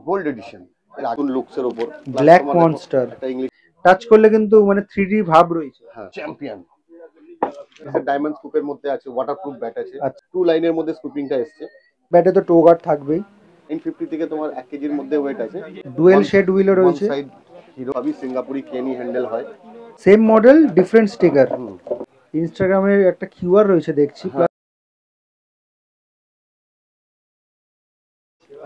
Gold addition, এর আগুন লুকসের উপর ব্ল্যাক মনস্টার একটা ইংলিশ টাচ করলে কিন্তু মানে 3D ভাব রয়েছে। হ্যাঁ চ্যাম্পিয়ন ডায়মন্ড স্কুপের মধ্যে আছে, ওয়াটারপ্রুফ ব্যাট আছে, আচ্ছা, 2 লাইনের মধ্যে স্কুপিংটা এসছে। ব্যাটে তো টো গার্ড থাকবেই। 950 থেকে তোমার 1 কেজির মধ্যে ওয়েট আছে। ডুয়েল শেড হুইলও ওয়ান রয়েছে। সাইড হিরো ভাবি সিঙ্গাপুরি কেনি হ্যান্ডেল হয়। Same model different sticker. হুম ইনস্টাগ্রামের একটা কিউআর রয়েছে দেখছি। হ্যাঁ।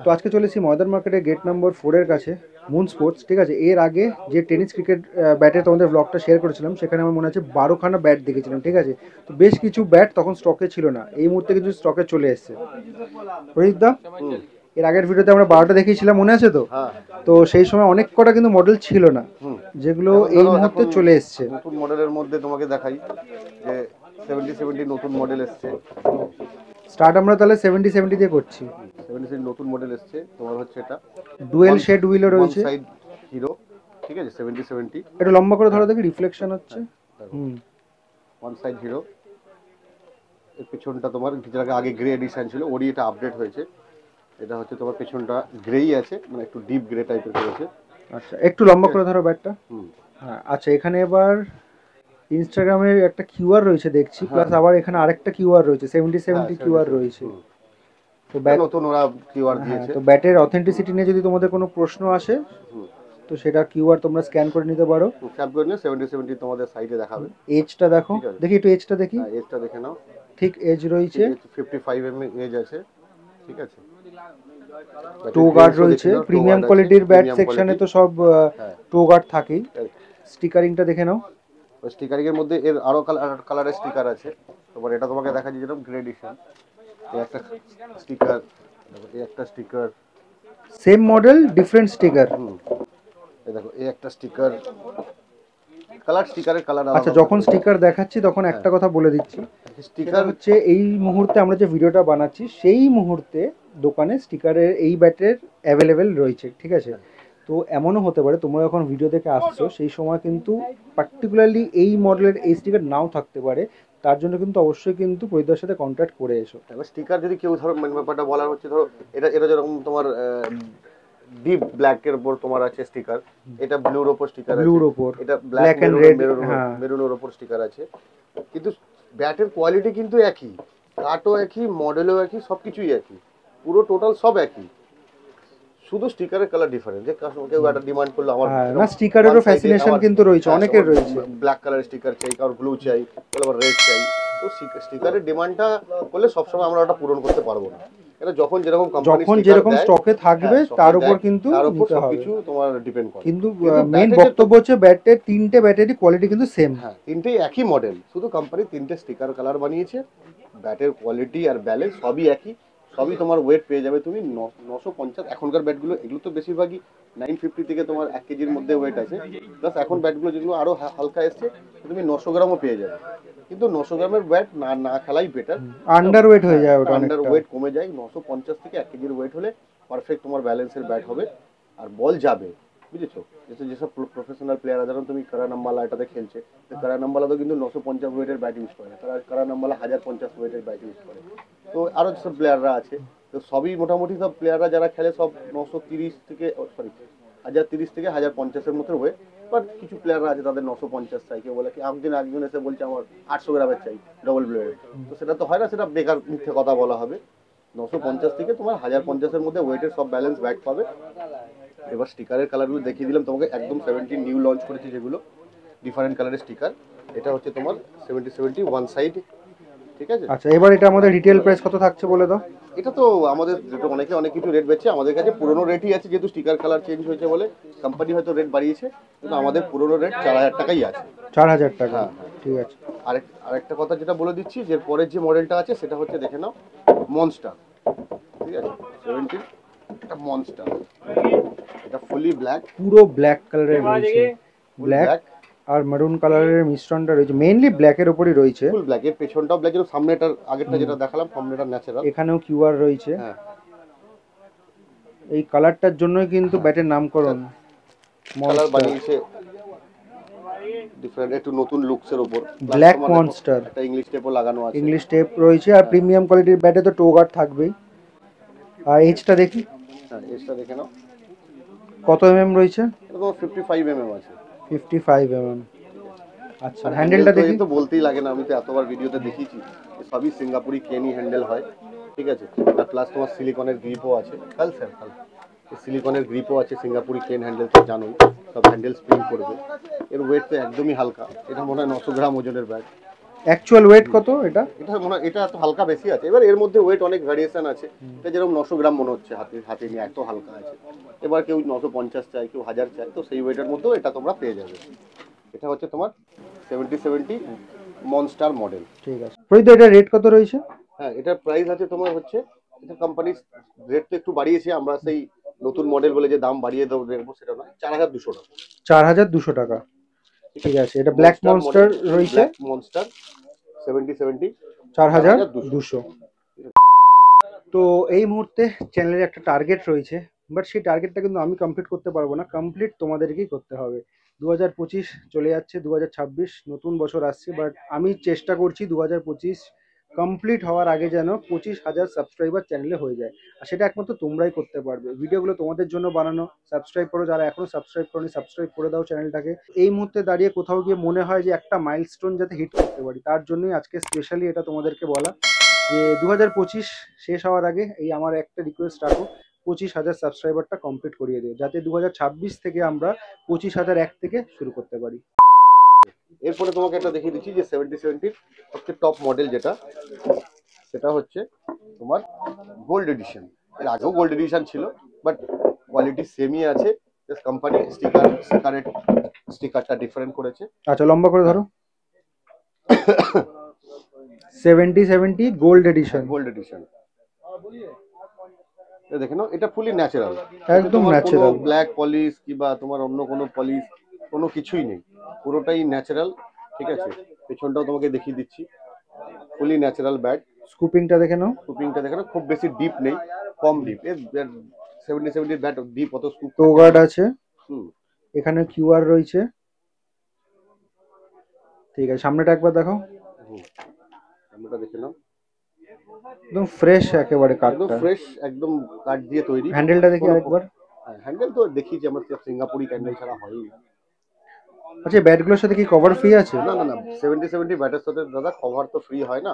তো আজকে চলেছি ময়দান মার্কেটের গেট নাম্বার 4 এর কাছে, মুন স্পোর্টস। ঠিক আছে, এর আগে যে টেনিস ক্রিকেট ব্যাটে তোমাদের ব্লগটা শেয়ার করেছিলাম, সেখানে আমার মনে আছে 12খানা ব্যাট দেখেছিলাম। ঠিক আছে, তো বেশ কিছু ব্যাট তখন স্টকে ছিল না, এই মুহূর্তে কিছু স্টকে চলে এসছে। রোহিত দা, হুম এর আগের ভিডিওতে আমরা 12টা দেখিয়েছিলাম, মনে আছে তো? হ্যাঁ তো সেই সময় অনেক কটা কিন্তু মডেল ছিল না, হুম যেগুলো এখন এই ধরো মুহূর্তে এখন চলে এসছে। নতুন মডেলের মধ্যে তোমাকে দেখাই যে 70 নতুন মডেল এসছে। স্টার্ট আমরা তাহলে 70 দিয়ে করছি। 70 নতুন মডেল এসছে তোমার হচ্ছে এটা ডুয়েল শেড হুইলও ওয়ান রয়েছে। সাইড হিরো, ঠিক আছে 70। একটু লম্বা করে ধরো দেখি, রিফ্লেকশন হচ্ছে। হুম, ওয়ান সাইড হিরো। এর পেছনটা তোমার যেটা আগে গ্রে এডিশন ছিল, ওরই এটা আপডেট হয়েছে। এটা হচ্ছে তোমার পেছনটা গ্রেই আছে, মানে একটু ডিপ গ্রে টাইপের করেছে। আচ্ছা, একটু লম্বা করে ধরো ব্যাটটা। হুম হ্যাঁ, আচ্ছা, এখানে এবার ইনস্টাগ্রামের একটা কিউআর রয়েছে দেখছি, প্লাস আবার এখানে আরেকটা কিউআর রয়েছে, 70 কিউআর রয়েছে। তো ব্যাট নতুন ওরা কিউআর হ্যাঁ, দিয়েছে। তো ব্যাটের অথেন্টিসিটি নিয়ে যদি তোমাদের কোনো প্রশ্ন আসে, হুম তো সেটা কিউআর তোমরা স্ক্যান করে নিতে পারো। স্যাপ করে নিয়ে 70 তোমাদের সাইডে দেখাবে। এজটা দেখো, ঠিক আছে। দেখি একটু এজটা দেখি। হ্যাঁ এজটা দেখে নাও। ঠিক এজ রয়েছে। 55 এজ আছে, ঠিক আছে। টো গার্ড রয়েছে, প্রিমিয়াম কোয়ালিটির ব্যাট সেকশনে তো সব টো গার্ড থাকেই। স্টিকারিংটা দেখে নাও। স্টিকারিং এর মধ্যে এর আরো কালারের স্টিকার আছে। তোমার এটা তোমাকে দেখাচ্ছি যেরকম গ্রে এডিশন, এই একটা স্টিকার, এই একটা sticker, same model different sticker. এই দেখো এই একটা স্টিকার, কালার স্টিকারের কালার আচ্ছা, যখন স্টিকার দেখাচ্ছি তখন একটা কথা বলে দিচ্ছি, স্টিকার হচ্ছে এই মুহূর্তে আমরা যে ভিডিওটা বানাচ্ছি সেই মুহূর্তে দোকানে স্টিকারের এই ব্যাটের অ্যাভেলেবেল রয়েছে। ঠিক আছে, তো এমনও হতে পারে তোমরা যখন ভিডিও দেখে আসছো সেই সময় কিন্তু পার্টিকুলারলি এই মডেলের এই স্টিকার নাও থাকতে পারে। তার জন্য কিন্তু অবশ্যই কিন্তু পরিদার সাথে কন্ট্যাক্ট করে এসো। এবার স্টিকার যদি কেউ ধরো মেন ব্যাপারটা বলার হচ্ছে, ধরো এটা এটা যেরকম তোমার ডিপ ব্ল্যাক এর উপর তোমার আছে স্টিকার, এটা ব্লুর উপর স্টিকার আছে, ব্লুর ওপর, এটা black black and maroon red. হ্যাঁ, মেরুনের উপর স্টিকার আছে। কিন্তু ব্যাটের কোয়ালিটি কিন্তু একই, কাটও একই, মডেলও একই, সবকিছুই একই, পুরো টোটাল সব একই, শুধু স্টিকারের কালার ডিফারেন্ট। যে কেউ একটা ডিমান্ড করলো আমার না, স্টিকারেরও ফ্যাসিনেশন কিন্তু রয়েছে, অনেকের রয়েছে। ব্ল্যাক কালারের স্টিকার চাই, কারোর ব্লু চাই, আবার রেড চাই। তো স্টিকারের ডিমান্ডটা করলে সবসময় আমরা ওটা পূরণ করতে পারবো না। এটা যখন যেরকম কোম্পানি যখন যেরকম স্টকে থাকবে তার উপর কিন্তু তার উপর নিতে হবে। সবকিছু তোমার ডিপেন্ড করে। কিন্তু মেইন বক্তব্য হচ্ছে ব্যাটের তিনটে ব্যাটারি কোয়ালিটি কিন্তু সেম। হ্যাঁ তিনটেই একই মডেল, শুধু কোম্পানি তিনটে স্টিকার কালার বানিয়েছে। ব্যাটের কোয়ালিটি আর ব্যালেন্স সবই একই, সবই তোমার ওয়েট পেয়ে যাবে তুমি 950। এখনকার ব্যাটগুলো এগুলো তো বেশিরভাগই 950 থেকে তোমার 1 কেজির মধ্যে ওয়েট আছে। প্লাস এখন ব্যাটগুলো যেগুলো আরো হালকা এসছে, তুমি 900 গ্রামও পেয়ে যাবে। কিন্তু 900 গ্রামের ব্যাট না না খেলাই বেটার। আন্ডার ওয়েট হয়ে যায় ওটা, আন্ডার ওয়েট কমে যায়। 950 থেকে 1 কেজির ওয়েট হলে পারফেক্ট তোমার ব্যালেন্সের ব্যাট হবে আর বল যাবে, বুঝেছো। যেসব প্রফেশনাল প্লেয়াররা, যেমন তুমি কারান আম্বালা এটাতে খেলছে, কারান আম্বালা তো কিন্তু 950 ওয়েটের ব্যাট ইউজ করে, তারা কারান আম্বালা 1050 ওয়েটের ব্যাট ইউজ করে। তো আরো যেসব প্লেয়াররা আছে, তো সবই মোটামুটি সব প্লেয়াররা যারা খেলে সব 930 থেকে 1030 থেকে 1050-এর মতো ওয়েট। বাট কিছু প্লেয়াররা আছে তাদের 950 চাই, কেউ বলে কি একজন এসে বলছে আমার 800 গ্রামের চাই ডবল ব্লেড। তো সেটা তো হয় না, সেটা বেকার মিথ্যে কথা বলা হবে। 950 থেকে তোমার 1050-এর মধ্যে ওয়েটের সব ব্যালেন্স ব্যাট পাবে। এবার স্টিকারের কালারগুলো দেখিয়ে দিলাম তোমাকে, একদম 17 নিউ লঞ্চ করেছে যেগুলো ডিফারেন্ট কালারের স্টিকার। এটা হচ্ছে তোমার 70 ওয়ান সাইড, ঠিক আছে। আচ্ছা, এবার এটা আমাদের রিটেল প্রাইস কত থাকছে বলে দাও। এটা তো আমাদের যেটা অনেকে অনেক কিছু রেট বেচছে, আমাদের কাছে পুরোনো রেটই আছে, যেহেতু স্টিকার কালার চেঞ্জ হয়েছে বলে কোম্পানি হয়তো রেট বাড়িয়েছে, কিন্তু আমাদের পুরোনো রেট 4000 টাকাই আছে। 4000 টাকা, হ্যাঁ ঠিক আছে। আরেকটা কথা যেটা বলে দিচ্ছি, যে পরের যে মডেলটা আছে সেটা হচ্ছে দেখে নাও মনস্টার, ঠিক আছে। 70 এটা মনস্টার, এটা ফুলি ব্ল্যাক, পুরো ব্ল্যাক কালারের রয়েছে, ব্ল্যাক আর মেরুন কালারের মিশ্রণটা রয়েছে, মেইনলি ব্ল্যাকের উপরই রয়েছে। ফুল ব্ল্যাক, এর পেছনটাও ব্ল্যাক, এর সামনেটার আগেরটা যেটা দেখালাম সামনেটা ন্যাচারাল। এখানেও কিউআর রয়েছে। হ্যাঁ এই কালারটার জন্যই কিন্তু ব্যাটের নামকরণ। কালার বানিয়েছে ডিফারেন্ট, একটু নতুন লুকসের উপর। ব্ল্যাক মনস্টার, একটা ইংলিশ টেপও লাগানো আছে, ইংলিশ টেপ রয়েছে। আর প্রিমিয়াম কোয়ালিটির ব্যাটে তো টো গার্ড থাকবেই। আর এজটা দেখি। হ্যাঁ এজটা দেখে নাও, কত রয়েছে? এটা তোমার 55 আছে। 55 আচ্ছা, আর হ্যান্ডেলটা তো দেখি। এই তো বলতেই লাগে না, আমি তো এতবার ভিডিওতে দেখিয়েছি, সবই সিঙ্গাপুরি কেনি হ্যান্ডেল হয়, ঠিক আছে। আর প্লাস তোমার সিলিকনের গ্রিপও আছে, স্যার সিলিকনের গ্রিপও আছে, সিঙ্গাপুরি কেন হ্যান্ডেল তো জানোই, সব হ্যান্ডেল স্প্রিং করবে। এর ওয়েট তো একদমই হালকা, এটা মনে হয় 900 গ্রাম ওজনের ব্যাগ। অ্যাকচুয়াল ওয়েট কত এটা? এটা মনে হয় এটা এত হালকা বেশি আছে, এবার এর মধ্যে ওয়েট অনেক ভ্যারিয়েশন আছে। এটা যেরকম 900 গ্রাম মনে হচ্ছে হাতে হাতে নিয়ে, এত হালকা আছে। এবার কেউ 950 চায়, কেউ 1000 চায়, তো সেই ওয়েটের মধ্যেও এটা তোমরা পেয়ে যাবে। এটা হচ্ছে তোমার 70 মনস্টার মডেল। ঠিক আছে প্রদীপ, এটা রেট কত রয়েছে? হ্যাঁ এটার প্রাইস আছে তোমার হচ্ছে, এটা কোম্পানির রেট তো একটু বাড়িয়েছে, আমরা সেই নতুন মডেল বলে যে দাম বাড়িয়ে দেবো সেটা নয়, 4200 টাকা। 4200 টাকা, ঠিক আছে। এটা ব্ল্যাক মনস্টার রয়েছে, ব্ল্যাক মনস্টার 70 4200। তো এই মুহূর্তে চ্যানেলের একটা টার্গেট রয়েছে, বাট সেই টার্গেটটা কিন্তু আমি কমপ্লিট করতে পারবো না, কমপ্লিট তোমাদেরকেই করতে হবে। 2025 চলে যাচ্ছে, 2026 নতুন বছর আসছে, বাট আমি চেষ্টা করছি 2025 কমপ্লিট হওয়ার আগে যেন 25,000 সাবস্ক্রাইবার চ্যানেলে হয়ে যায়। আর সেটা একমাত্র তোমরাই করতে পারবে, ভিডিওগুলো তোমাদের জন্য বানানো। সাবস্ক্রাইব করো, যারা এখনো সাবস্ক্রাইব করোনি সাবস্ক্রাইব করে দাও চ্যানেলটাকে। এই মুহূর্তে দাঁড়িয়ে কোথাও গিয়ে মনে হয় যে একটা মাইলস্টোন যাতে হিট করতে পারি, তার জন্যই আজকে স্পেশালি এটা তোমাদেরকে বলা যে 2025 শেষ হওয়ার আগে এই আমার একটা রিকোয়েস্ট রাখো, 25,000 সাবস্ক্রাইবারটা কমপ্লিট করিয়ে দিও, যাতে 2026 থেকে আমরা 25,001 থেকে শুরু করতে পারি। এরপরে তোমাকে একটা দেখিয়ে দিচ্ছি যে 70 সবচেয়ে টপ মডেল যেটা, সেটা হচ্ছে তোমার গোল্ড এডিশন। এর আগেও গোল্ড এডিশন ছিল, বাট কোয়ালিটি সেমই আছে, কোম্পানি স্টিকারটা ডিফারেন্ট করেছে। আচ্ছা লম্বা করে ধরো। 70 গোল্ড এডিশন। গোল্ড এডিশন দেখে নাও, এটা ফুলি ন্যাচারাল, একদম কোনো ন্যাচারাল। ব্ল্যাক পলিশ কিংবা তোমার অন্য কোনো পলিশ কোনো কিছুই নেই, পুরোটাই ন্যাচারাল, ঠিক আছে। পেছনটাও তোমাকে দেখিয়ে দিচ্ছি, ফুলি ন্যাচারাল ব্যাগ। স্কুপিংটা দেখে নাও। স্কুপিংটা দেখে নাও, খুব বেশি ডিপ নেই, কম ডিপ। এর 70 ব্যাট ডিপ, অত স্কুপ টো গার্ড আছে, হুম। এখানে কিউআর রয়েছে, ঠিক আছে। সামনেটা একবার দেখো, সামনেটা দেখে নাও, একদম ফ্রেশ একেবারে একদম কাঠটা। ফ্রেশ, একদম কাঠ দিয়ে তৈরি। হ্যান্ডেলটা দেখি আরেকবার। হ্যান্ডেল তো দেখিয়েছি আমরা, সিঙ্গাপুরি হ্যান্ডেল ছাড়া হয়ই। আচ্ছা ব্যাটগুলোর সাথে কি কভার ফ্রি আছে? না না না, 70 ব্যাটের সাথে দাদা কভার তো ফ্রি হয় না,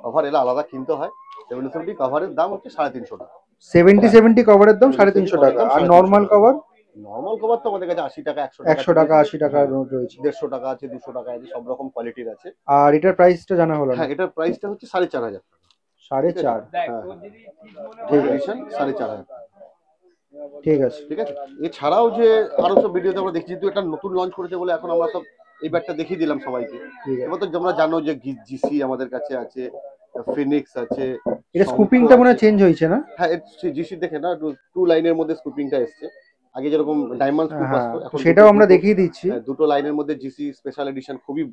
কভার এলে আলাদা কিনতে হয়। 70 কভারের দাম হচ্ছে 350 টাকা। 70 কভারের দাম 350 টাকা, আর নর্মাল কভার? নর্মাল কভার তো আমাদের কাছে 80 টাকা, 100 টাকা 80 টাকা রয়েছে, 150 টাকা আছে, 200 টাকা আছে, সব রকম কোয়ালিটির আছে। আর এটার প্রাইসটা জানা হলো না। হ্যাঁ এটার প্রাইসটা হচ্ছে 4,500 টাকা। 4,500? হ্যাঁ ঠিক আছে 4,500। ঠিক আছে। ঠিক আছে, এছাড়াও যে আরো সব ভিডিওতে আমরা দেখছি, যেহেতু এটা নতুন লঞ্চ করেছে বলে এখন আমরা সব এই ব্যাগটা দেখিয়ে দিলাম সবাইকে। এবার তো তোমরা জানো যে জিসি আমাদের কাছে আছে, ফিনিক্স আছে। এটা স্কুপিংটা মনে হয় চেঞ্জ হয়েছে না? হ্যাঁ জিসি দেখে না, টু লাইনের মধ্যে স্কুপিংটা এসছে। আগে যেরকম ডায়মন্ড স্কুপ আসতো, এখন সেটাও আমরা দেখিয়ে দিচ্ছি। দুটো লাইনের মধ্যে জিসি স্পেশাল এডিশন, খুবই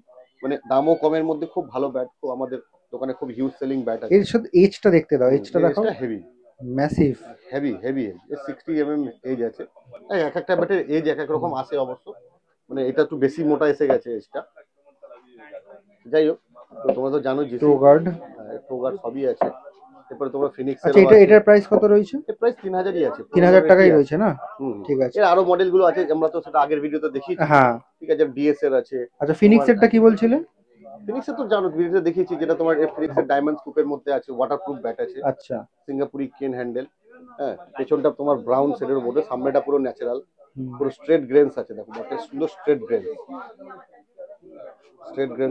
মানে দামও কমের মধ্যে খুব ভালো ব্যাট, তো আমাদের দোকানে খুব হিউজ সেলিং ব্যাট আছে। এর সাথে এজটা দেখতে দাও, এজটা দেখো, heavy massive, heavy edge, 60 edge আছে। এক একটা ব্যাটের এজ এক এক রকম আসে অবশ্য, মানে এটা একটু বেশি মোটা এসে গেছে এজটা। যাই হোক, তো তোমরা তো জানো জিসি, টো গার্ড সবই আছে। এরপরে তোমরা ফিনিক্স এর, আচ্ছা এটার প্রাইস কত রয়েছে? এর প্রাইস 3000ই আছে, 3000 টাকাই রয়েছে না? ঠিক আছে। এর আরো মডেল গুলো আছে, আমরা তো সেটা আগের ভিডিওতে দেখিয়েছি। হ্যাঁ ঠিক আছে, ডিএস এর আছে। আচ্ছা ফিনিক্স এরটা কি বলছিলে? ফিনিক্স এর তো জানো ভিডিওতে দেখিয়েছি, যেটা তোমার ফিনিক্স এর ডায়মন্ড স্কুপের মধ্যে আছে, ওয়াটারপ্রুফ ব্যাট আছে। আচ্ছা সিঙ্গাপুরি কেন হ্যান্ডেল, হ্যাঁ পেছনটা তোমার ব্রাউন শেডের মধ্যে, সামনেটা পুরো ন্যাচারাল, পুরো স্ট্রেট গ্রেনস আছে। দেখো ব্যাটের সুন্দর স্ট্রেট গ্রেনস,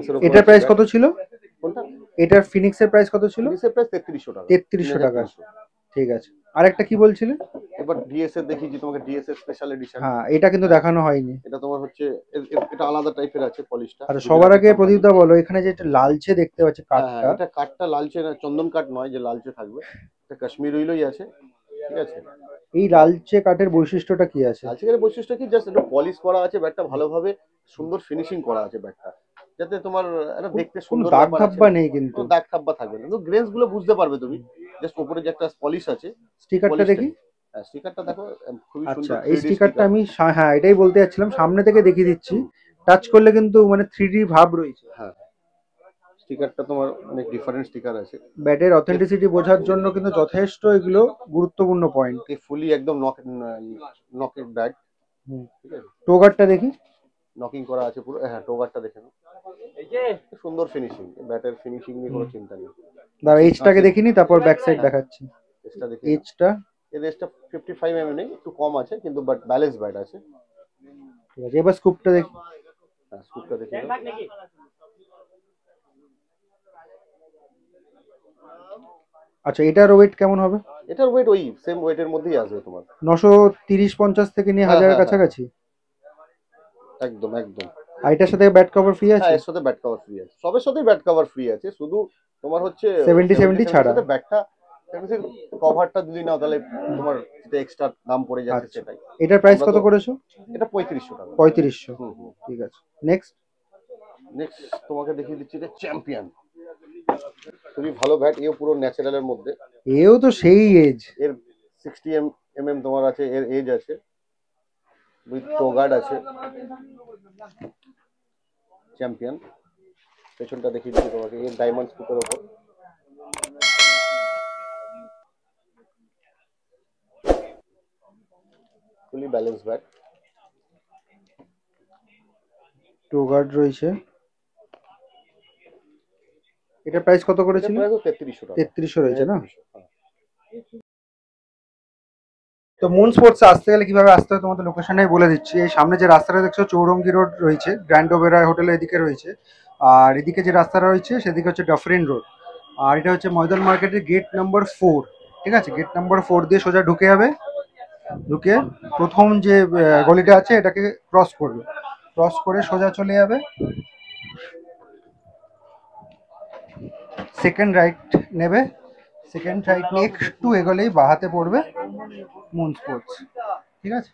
এর উপর। এটার প্রাইস কত ছিল? কোনটা? এটার ফিনিক্স এর প্রাইস কত ছিল? ফিনিক্স এর প্রাইস 3300 টাকা। 3300 টাকা, ঠিক আছে। আরেকটা কি বলছিলে? এবার ডিএস এর দেখিয়েছি তোমাকে, ডিএস এর স্পেশাল এডিশন। হ্যাঁ এটা কিন্তু দেখানো হয়নি। এটা তোমার হচ্ছে এটা আলাদা টাইপের আছে পলিশটা। আচ্ছা সবার আগে প্রদীপদা বলো, এখানে যে লালচে দেখতে পাচ্ছি কাঠটা, এটা কাঠটা লালচে না, চন্দন কাঠ নয় যে লালচে থাকবে, এটা কাশ্মীর উইলই আছে, ঠিক আছে। এই লালচে কাঠের বৈশিষ্ট্যটা কি আছে? লালচে কাঠের বৈশিষ্ট্য কি, জাস্ট একটু পলিশ করা আছে ব্যাটটা, ভালোভাবে সুন্দর ফিনিশিং করা আছে ব্যাটটা, যাতে তোমার এটা দেখতে সুন্দর, দাগ ধাব্বা নেই, কিন্তু দাগ ধাব্বা থাকবে না, গ্রেনস গুলো বুঝতে পারবে তুমি, জাস্ট উপরে যে একটা পলিশ আছে। স্টিকারটা দেখি। স্টিকারটা দেখো খুবই সুন্দর। আচ্ছা এই স্টিকারটা আমি, হ্যাঁ এটাই বলতে যাচ্ছিলাম, সামনে থেকে দেখিয়ে দিচ্ছি, টাচ করলে কিন্তু মানে 3D ভাব রয়েছে। হ্যাঁ স্টিকারটা তোমার অনেক ডিফারেন্ট স্টিকার আছে। ব্যাটের অথেন্টিসিটি বোঝার জন্য কিন্তু যথেষ্ট এগুলো গুরুত্বপূর্ণ পয়েন্ট। এই ফুলি একদম নকের ব্যাট, ঠিক আছে। টোগারটা দেখি। নকিং করা আছে পুরো, হ্যাঁ টোগারটা দেখে নাও, সুন্দর ফিনিশিং, ব্যাটের ফিনিশিং নিয়ে কোনো চিন্তা নেই। দাঁড়া এজটাকে দেখিনি, তারপর ব্যাক সাইড দেখাচ্ছি। এজটা দেখে এজটা এর এজটা 55 নেই, একটু কম আছে কিন্তু বাট ব্যালেন্স ব্যাট আছে। ঠিক আছে, এবার স্কুপটা দেখি। হ্যাঁ স্কুপটা দেখে নাও। আচ্ছা এটার ওয়েট কেমন হবে? এটার ওয়েট ওই সেম ওয়েটের মধ্যেই আসবে তোমার, 930-50 থেকে নিয়ে হ্যাঁ, 1000-এর হ্যাঁ, কাছাকাছি। একদম একদম। আর এটার সাথে ব্যাট কভার ফ্রি আছে? হ্যাঁ এর সাথে ব্যাট কভার ফ্রি আছে, সবের সাথেই ব্যাট কভার ফ্রি আছে, শুধু তোমার হচ্ছে 70 ছাড়া। ব্যাটটা কভারটা যদি নাও তাহলে তোমার যেটা এক্সট্রা দাম পড়ে যাচ্ছে আচ্ছা। সেটাই। এটার প্রাইস আমরা কত তো- করেছো? এটা 3500 টাকা। 3500। হুম হুম। ঠিক আছে, নেক্সট। নেক্সট তোমাকে দেখিয়ে দিচ্ছি এটা চ্যাম্পিয়ন, খুবই ভালো ব্যাট, এও পুরো ন্যাচারালের মধ্যে। এও তো সেই এজ। এর 60 তোমার আছে, এর এজ আছে, উইথ টোগার্ড আছে। চ্যাম্পিয়ন পেছনটা দেখিয়ে দিচ্ছি তোমাকে, এর ডায়মন্ড স্কুপের ওপর। ফুলি ব্যালেন্স ব্যাট, টোগার্ড রয়েছে। এটা প্রাইস কত করেছিল? প্রায় 3300 টাকা। 3300 রয়েছে না? 3300, হ্যাঁ। তো মুন স্পোর্টস আসতে গেলে কিভাবে আসতে হয় তোমাদের লোকেশনটাই বলে দিচ্ছি। এই সামনে যে রাস্তাটা দেখছো চৌরঙ্গি রোড রয়েছে, গ্র্যান্ড ওবেরয় হোটেলের এদিকে রয়েছে। আর এদিকে যে রাস্তাটা রয়েছে সেদিকে হচ্ছে ডাফরিন রোড। আর এটা হচ্ছে ময়দান মার্কেটের গেট নাম্বার 4। ঠিক আছে, গেট নাম্বার 4 দিয়ে সোজা ঢুকে যাবে। ঢুকে প্রথম যে গলিটা আছে এটাকে ক্রস করবে, ক্রস করে সোজা চলে যাবে। সেকেন্ড রাইট নেবে, সেকেন্ড রাইট নিয়ে একটু এগোলেই বাহাতে পড়বে মুন স্পোর্টস। ঠিক আছে।